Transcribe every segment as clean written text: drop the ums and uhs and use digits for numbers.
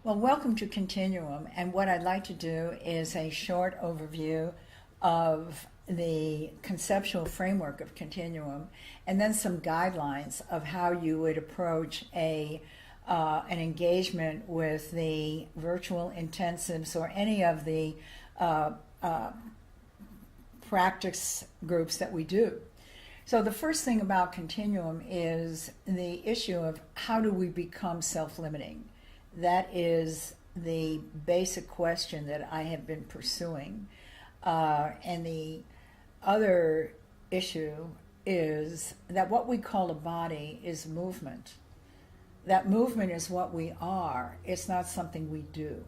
Well, welcome to Continuum, and what I'd like to do is a short overview of the conceptual framework of Continuum, and then some guidelines of how you would approach an engagement with the virtual intensives or any of the practice groups that we do. So the first thing about Continuum is the issue of how do we become self-limiting. That is the basic question that I have been pursuing. And the other issue is that what we call a body is movement. That movement is what we are. It's not something we do.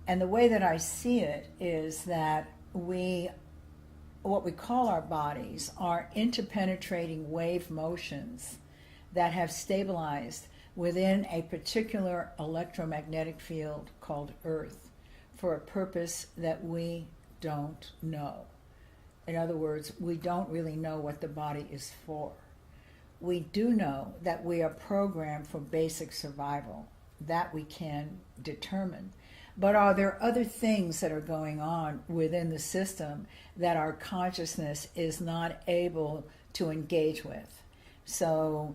And the way that I see it is that what we call our bodies are interpenetrating wave motions that have stabilized within a particular electromagnetic field called Earth for a purpose that we don't know. In other words, we don't really know what the body is for. We do know that we are programmed for basic survival. That we can determine. But are there other things that are going on within the system that our consciousness is not able to engage with? So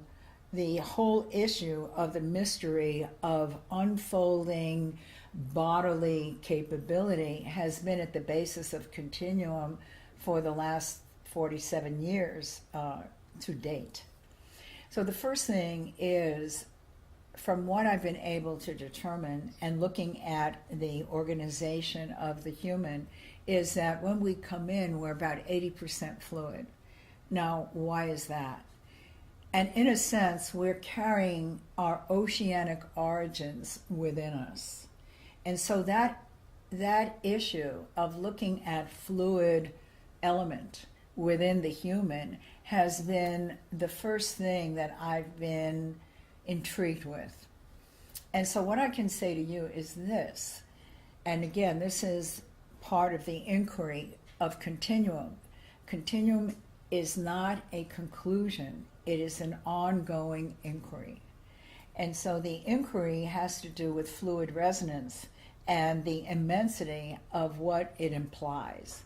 the whole issue of the mystery of unfolding bodily capability has been at the basis of Continuum for the last 47 years to date. So the first thing is, from what I've been able to determine and looking at the organization of the human, is that when we come in, we're about 80% fluid. Now, why is that? And in a sense, we're carrying our oceanic origins within us. And so that issue of looking at fluid element within the human has been the first thing that I've been intrigued with. And so what I can say to you is this, and again, this is part of the inquiry of Continuum. Continuum is not a conclusion, it is an ongoing inquiry. And so the inquiry has to do with fluid resonance and the immensity of what it implies.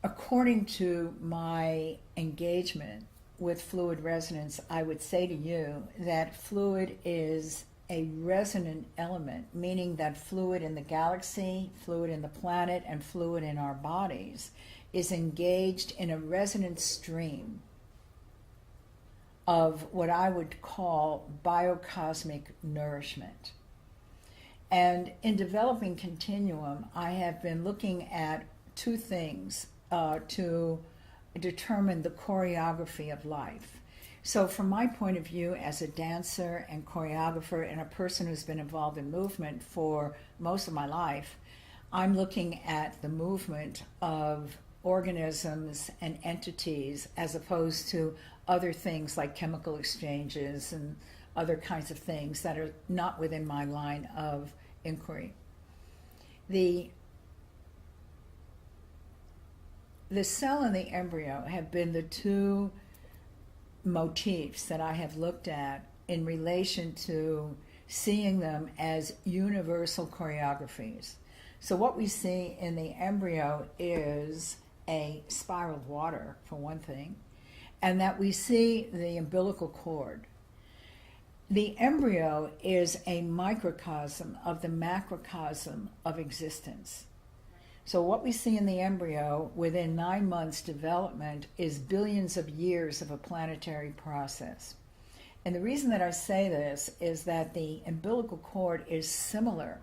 According to my engagement with fluid resonance, I would say to you that fluid is a resonant element, meaning that fluid in the galaxy, fluid in the planet, and fluid in our bodies is engaged in a resonant stream of what I would call biocosmic nourishment. And in developing Continuum, I have been looking at two things to determine the choreography of life. So from my point of view as a dancer and choreographer and a person who's been involved in movement for most of my life, I'm looking at the movement of organisms and entities as opposed to other things like chemical exchanges and other kinds of things that are not within my line of inquiry. The cell and the embryo have been the two motifs that I have looked at in relation to seeing them as universal choreographies. So what we see in the embryo is a spiral of water, for one thing, and that we see the umbilical cord. The embryo is a microcosm of the macrocosm of existence. So what we see in the embryo within 9 months development is billions of years of a planetary process. And the reason that I say this is that the umbilical cord is similar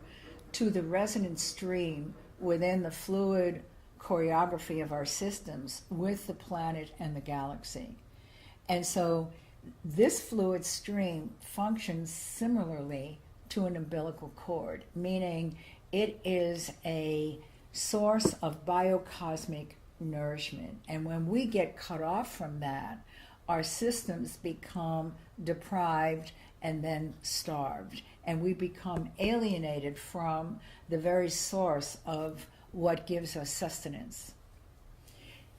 to the resonant stream within the fluid choreography of our systems with the planet and the galaxy. And so this fluid stream functions similarly to an umbilical cord, meaning it is a source of biocosmic nourishment. And when we get cut off from that, our systems become deprived and then starved. And we become alienated from the very source of what gives us sustenance.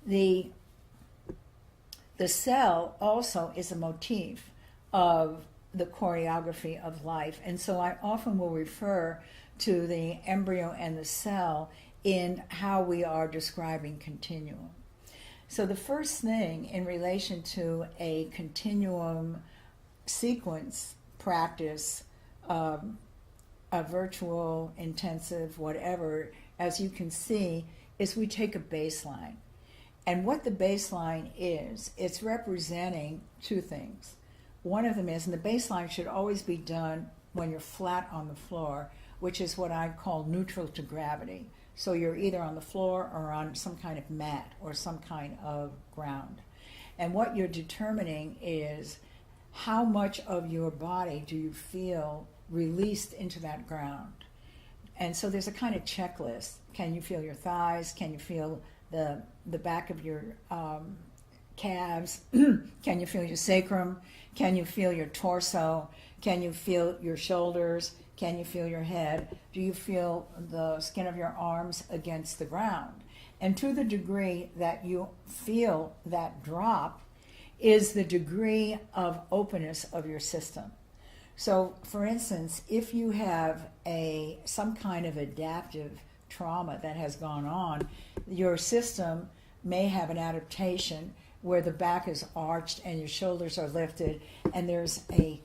The cell also is a motif of the choreography of life. And so I often will refer to the embryo and the cell in how we are describing continuum. So the first thing in relation to a continuum sequence practice, a virtual, intensive, whatever, as you can see, is we take a baseline. And what the baseline is, it's representing two things. One of them is, and the baseline should always be done when you're flat on the floor, which is what I call neutral to gravity. So you're either on the floor or on some kind of mat or some kind of ground. And what you're determining is how much of your body do you feel released into that ground. And so there's a kind of checklist. Can you feel your thighs? Can you feel the back of your calves? Can you feel your sacrum? Can you feel your torso? Can you feel your shoulders? Can you feel your head? Do you feel the skin of your arms against the ground? And to the degree that you feel that drop is the degree of openness of your system. So, for instance, if you have some kind of adaptive trauma that has gone on, your system may have an adaptation where the back is arched and your shoulders are lifted, and there's a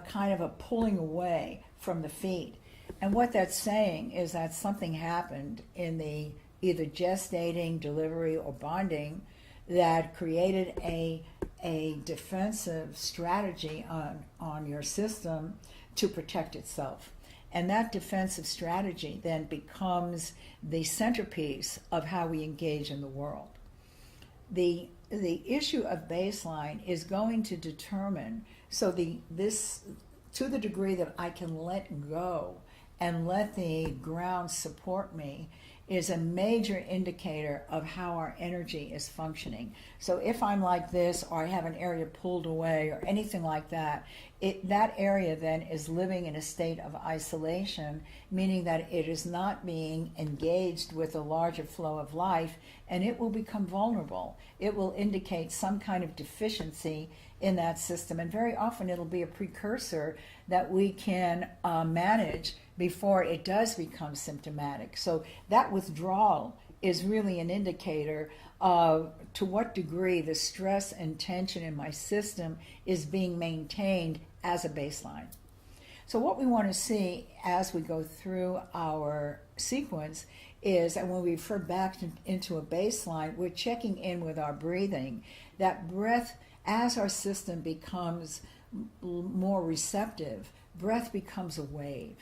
kind of a pulling away from the feet. And what that's saying is that something happened in the either gestating, delivery, or bonding that created a defensive strategy on your system to protect itself. And that defensive strategy then becomes the centerpiece of how we engage in the world. The issue of baseline is going to determine, so this to the degree that I can let go and let the ground support me, is a major indicator of how our energy is functioning. So if I'm like this, or I have an area pulled away, or anything like that, that area then is living in a state of isolation, meaning that it is not being engaged with a larger flow of life, and it will become vulnerable. It will indicate some kind of deficiency in that system, and very often it'll be a precursor that we can manage before it does become symptomatic. So that withdrawal is really an indicator of to what degree the stress and tension in my system is being maintained as a baseline. So what we want to see as we go through our sequence is that when we refer back into a baseline, we're checking in with our breathing. That breath, as our system becomes more receptive, breath becomes a wave.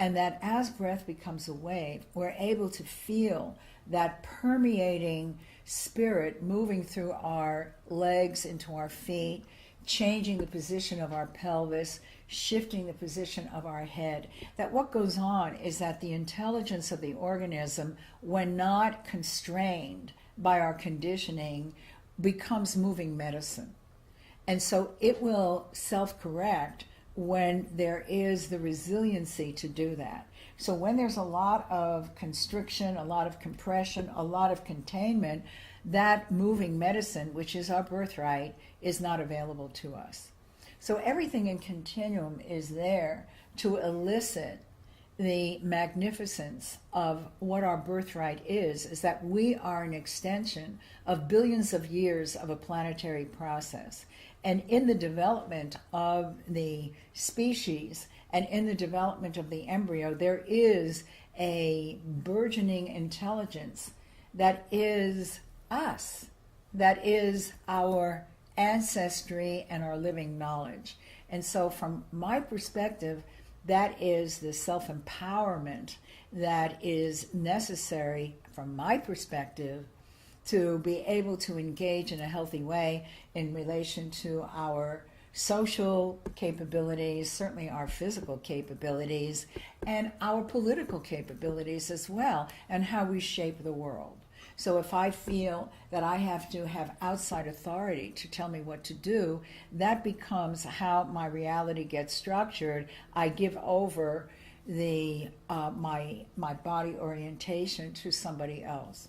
And that as breath becomes a wave, we're able to feel that permeating spirit moving through our legs into our feet, changing the position of our pelvis, shifting the position of our head. That what goes on is that the intelligence of the organism, when not constrained by our conditioning, becomes moving medicine. And so it will self-correct when there is the resiliency to do that. So when there's a lot of constriction, a lot of compression, a lot of containment, that moving medicine, which is our birthright, is not available to us. So everything in continuum is there to elicit the magnificence of what our birthright is that we are an extension of billions of years of a planetary process. And in the development of the species and in the development of the embryo, there is a burgeoning intelligence that is us, that is our ancestry and our living knowledge. And so from my perspective, that is the self-empowerment that is necessary, from my perspective, to be able to engage in a healthy way in relation to our social capabilities, certainly our physical capabilities, and our political capabilities as well, and how we shape the world. So if I feel that I have to have outside authority to tell me what to do, that becomes how my reality gets structured. I give over the my body orientation to somebody else.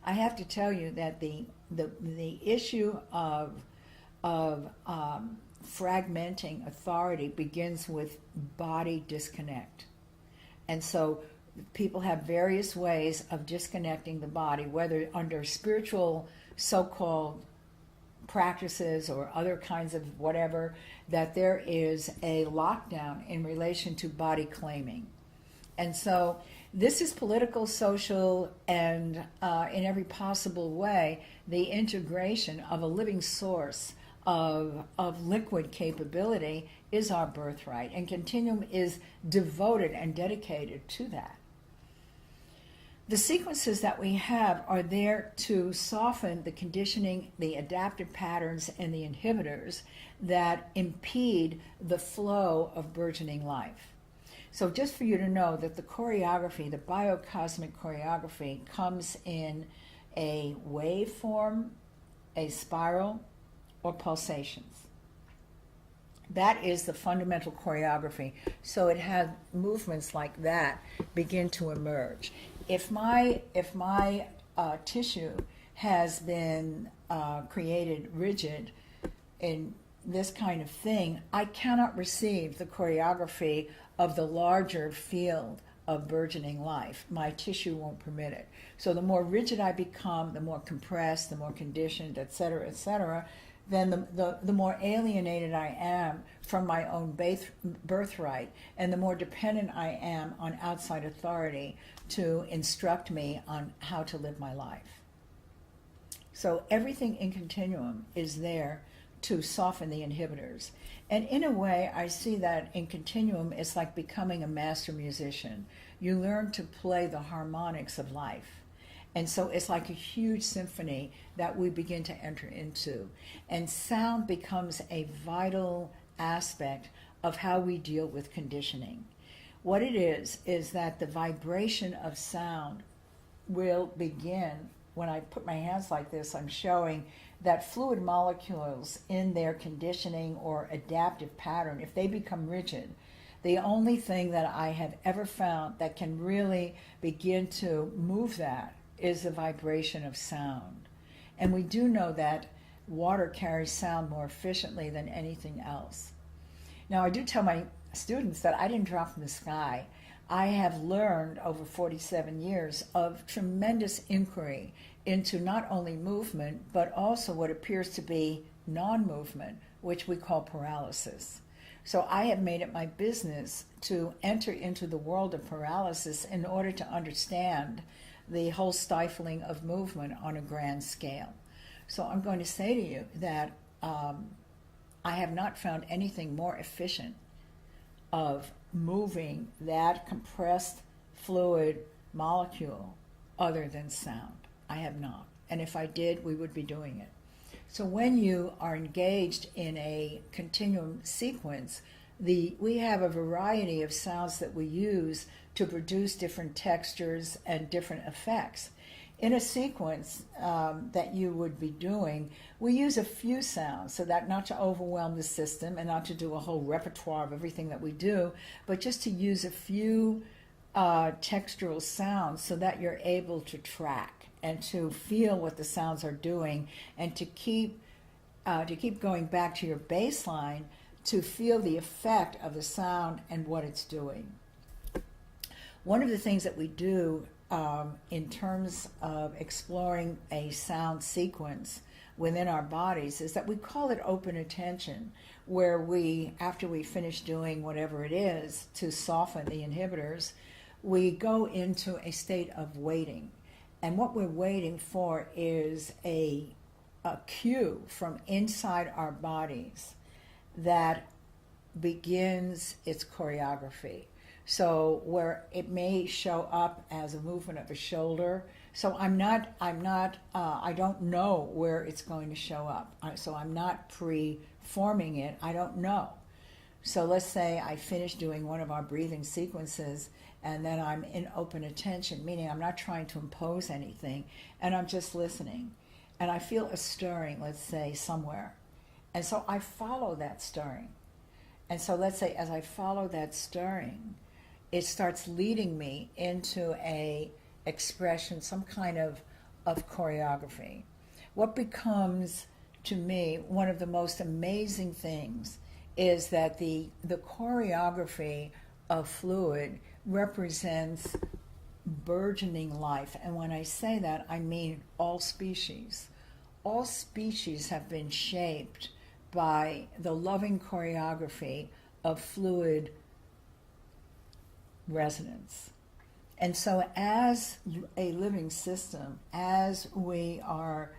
I have to tell you that the issue of fragmenting authority begins with body disconnect. And so people have various ways of disconnecting the body, whether under spiritual so-called practices or other kinds of whatever, that there is a lockdown in relation to body claiming. And so this is political, social, and in every possible way, the integration of a living source of liquid capability is our birthright. And Continuum is devoted and dedicated to that. The sequences that we have are there to soften the conditioning, the adaptive patterns, and the inhibitors that impede the flow of burgeoning life. So just for you to know that the choreography, the biocosmic choreography, comes in a wave form, a spiral, or pulsations. That is the fundamental choreography. So it has movements like that begin to emerge. If my tissue has been created rigid in this kind of thing, I cannot receive the choreography of the larger field of burgeoning life. My tissue won't permit it. So the more rigid I become, the more compressed, the more conditioned, etc., then the more alienated I am from my own birthright, and the more dependent I am on outside authority to instruct me on how to live my life. So everything in Continuum is there to soften the inhibitors. And in a way, I see that in Continuum, it's like becoming a master musician. You learn to play the harmonics of life. And so it's like a huge symphony that we begin to enter into. And sound becomes a vital aspect of how we deal with conditioning. What it is that the vibration of sound will begin. When I put my hands like this, I'm showing that fluid molecules in their conditioning or adaptive pattern, if they become rigid, the only thing that I have ever found that can really begin to move that is the vibration of sound. And we do know that water carries sound more efficiently than anything else. Now, I do tell my students that I didn't drop from the sky. I have learned over 47 years of tremendous inquiry into not only movement, but also what appears to be non-movement, which we call paralysis. So I have made it my business to enter into the world of paralysis in order to understand the whole stifling of movement on a grand scale. So I'm going to say to you that I have not found anything more efficient of moving that compressed fluid molecule other than sound. I have not. And if I did, we would be doing it. So when you are engaged in a continuum sequence, we have a variety of sounds that we use to produce different textures and different effects. In a sequence that you would be doing, we use a few sounds so that not to overwhelm the system and not to do a whole repertoire of everything that we do, but just to use a few textural sounds so that you're able to track and to feel what the sounds are doing, and to keep going back to your baseline to feel the effect of the sound and what it's doing. One of the things that we do in terms of exploring a sound sequence within our bodies is that we call it open attention, where we, after we finish doing whatever it is to soften the inhibitors, we go into a state of waiting. And what we're waiting for is a cue from inside our bodies that begins its choreography. So where it may show up as a movement of a shoulder. So I don't know where it's going to show up. So I'm not pre-forming it. I don't know. So let's say I finish doing one of our breathing sequences, and then I'm in open attention, meaning I'm not trying to impose anything, and I'm just listening. And I feel a stirring, let's say, somewhere. And so I follow that stirring. And so let's say as I follow that stirring, it starts leading me into a expression, some kind of choreography. What becomes to me, one of the most amazing things is that the choreography of fluid represents burgeoning life. And when I say that, I mean all species. All species have been shaped by the loving choreography of fluid resonance. And so as a living system, as we are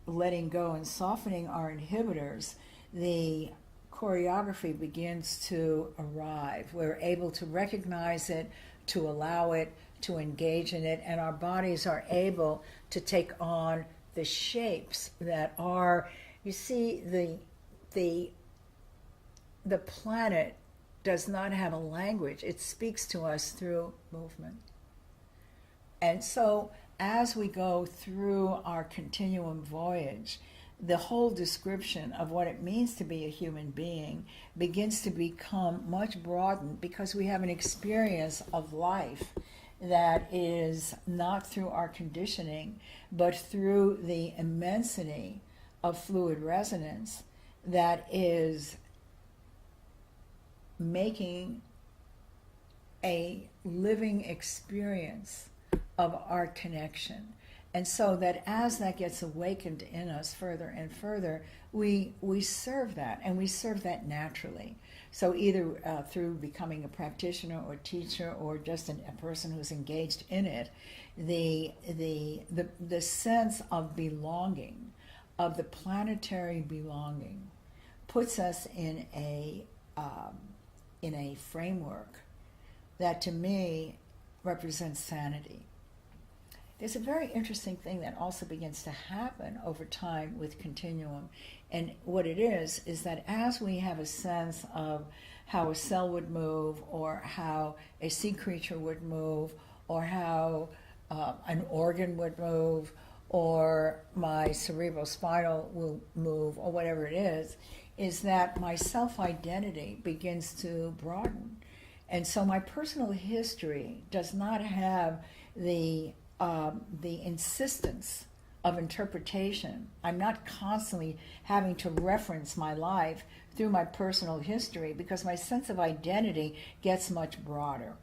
letting go and softening our inhibitors, the choreography begins to arrive. We're able to recognize it, to allow it, to engage in it, and our bodies are able to take on the shapes that are, you see, the planet does not have a language. It speaks to us through movement. And so as we go through our continuum voyage, the whole description of what it means to be a human being begins to become much broadened, because we have an experience of life that is not through our conditioning, but through the immensity of fluid resonance that is making a living experience of our connection. And so that as that gets awakened in us further and further, we serve that, and we serve that naturally. So either through becoming a practitioner or teacher or just a person who's engaged in it, the sense of belonging, of the planetary belonging, puts us in a framework that to me represents sanity. There's a very interesting thing that also begins to happen over time with Continuum. And what it is that as we have a sense of how a cell would move, or how a sea creature would move, or how an organ would move, or my cerebrospinal will move, or whatever it is that my self-identity begins to broaden. And so my personal history does not have the insistence of interpretation. I'm not constantly having to reference my life through my personal history, because my sense of identity gets much broader.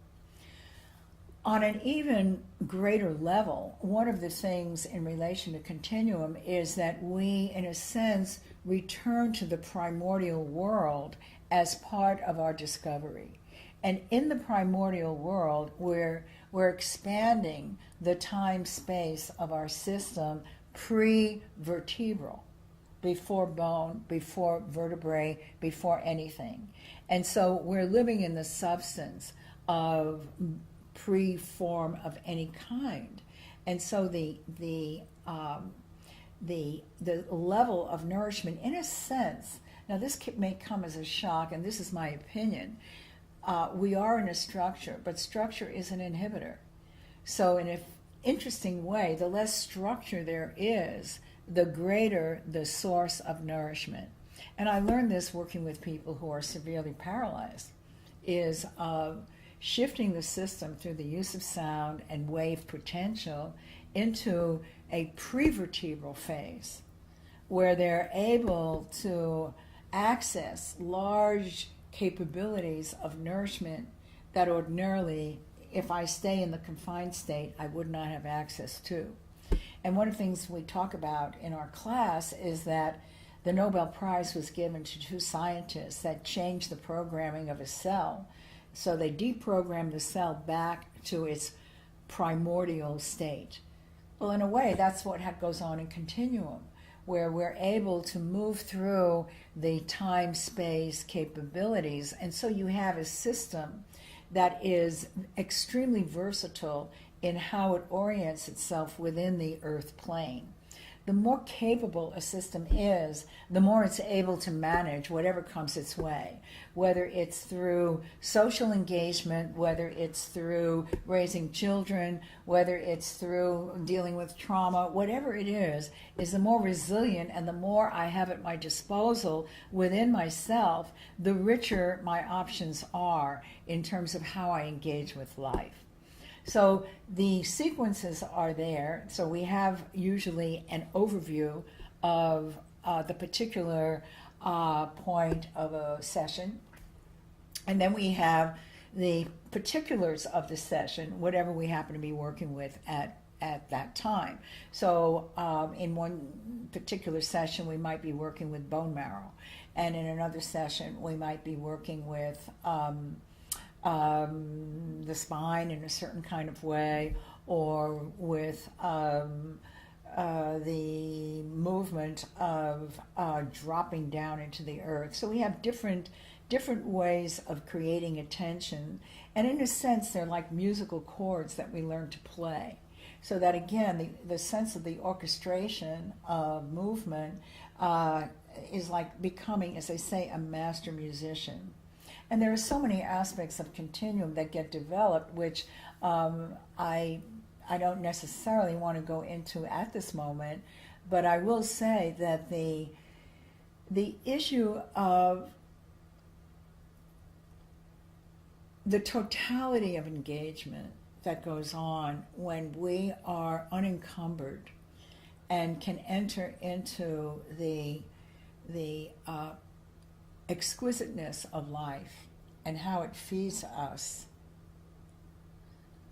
On an even greater level, one of the things in relation to Continuum is that we, in a sense, return to the primordial world as part of our discovery. And in the primordial world, we're expanding the time-space of our system pre-vertebral, before bone, before vertebrae, before anything. And so we're living in the substance of pre-form of any kind. And so the level of nourishment, in a sense, now this may come as a shock, and this is my opinion, we are in a structure, but structure is an inhibitor. So in an interesting way, the less structure there is, the greater the source of nourishment. And I learned this working with people who are severely paralyzed, is shifting the system through the use of sound and wave potential into a prevertebral phase, where they're able to access large capabilities of nourishment that ordinarily, if I stay in the confined state, I would not have access to. And one of the things we talk about in our class is that the Nobel Prize was given to two scientists that changed the programming of a cell. So they deprogrammed the cell back to its primordial state. Well, in a way, that's what goes on in Continuum, where we're able to move through the time-space capabilities. And so you have a system that is extremely versatile in how it orients itself within the Earth plane. The more capable a system is, the more it's able to manage whatever comes its way, whether it's through social engagement, whether it's through raising children, whether it's through dealing with trauma, whatever it is the more resilient, and the more I have at my disposal within myself, the richer my options are in terms of how I engage with life. So the sequences are there. So we have usually an overview of the particular point of a session, and then we have the particulars of the session, whatever we happen to be working with at that time. So in one particular session, we might be working with bone marrow, and in another session, we might be working with the spine in a certain kind of way, or with the movement of dropping down into the earth. So we have different ways of creating attention, and in a sense they're like musical chords that we learn to play, so that again the sense of the orchestration of movement is like becoming, as I say, a master musician. And there are so many aspects of continuum that get developed, which I don't necessarily want to go into at this moment, but I will say that the issue of the totality of engagement that goes on when we are unencumbered and can enter into the exquisiteness of life and how it feeds us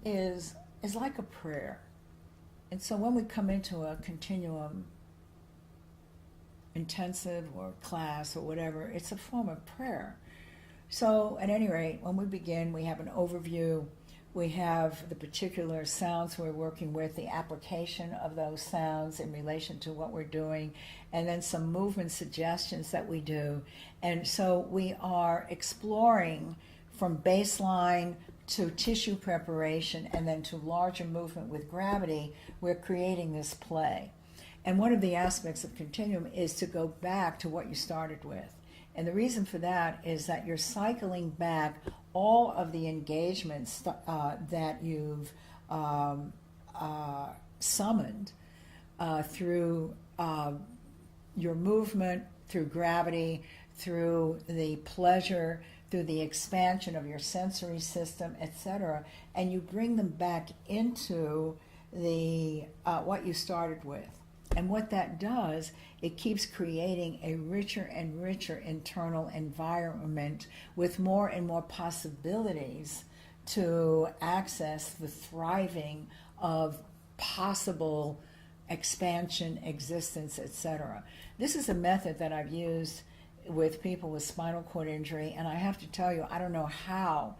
is like a prayer. And so when we come into a continuum intensive or class or whatever, it's a form of prayer. So at any rate, when we begin, we have an overview. We have the particular sounds we're working with, the application of those sounds in relation to what we're doing, and then some movement suggestions that we do. And so we are exploring from baseline to tissue preparation and then to larger movement with gravity. We're creating this play. And one of the aspects of continuum is to go back to what you started with. And the reason for that is that you're cycling back all of the engagements that you've summoned through your movement, through gravity, through the pleasure, through the expansion of your sensory system, etc., and you bring them back into the what you started with. And what that does, it keeps creating a richer and richer internal environment with more and more possibilities to access the thriving of possible expansion, existence, etc. This is a method that I've used with people with spinal cord injury, and I have to tell you, I don't know how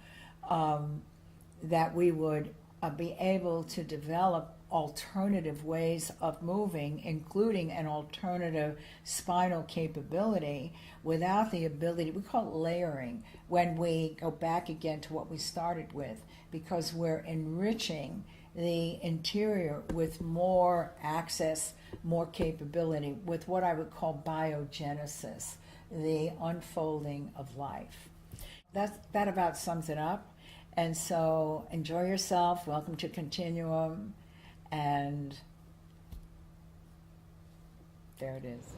that we would be able to develop alternative ways of moving, including an alternative spinal capability, without the ability, we call it layering, when we go back again to what we started with, because we're enriching the interior with more access, more capability, with what I would call biogenesis, the unfolding of life. That about sums it up. And so enjoy yourself. Welcome to Continuum. And there it is.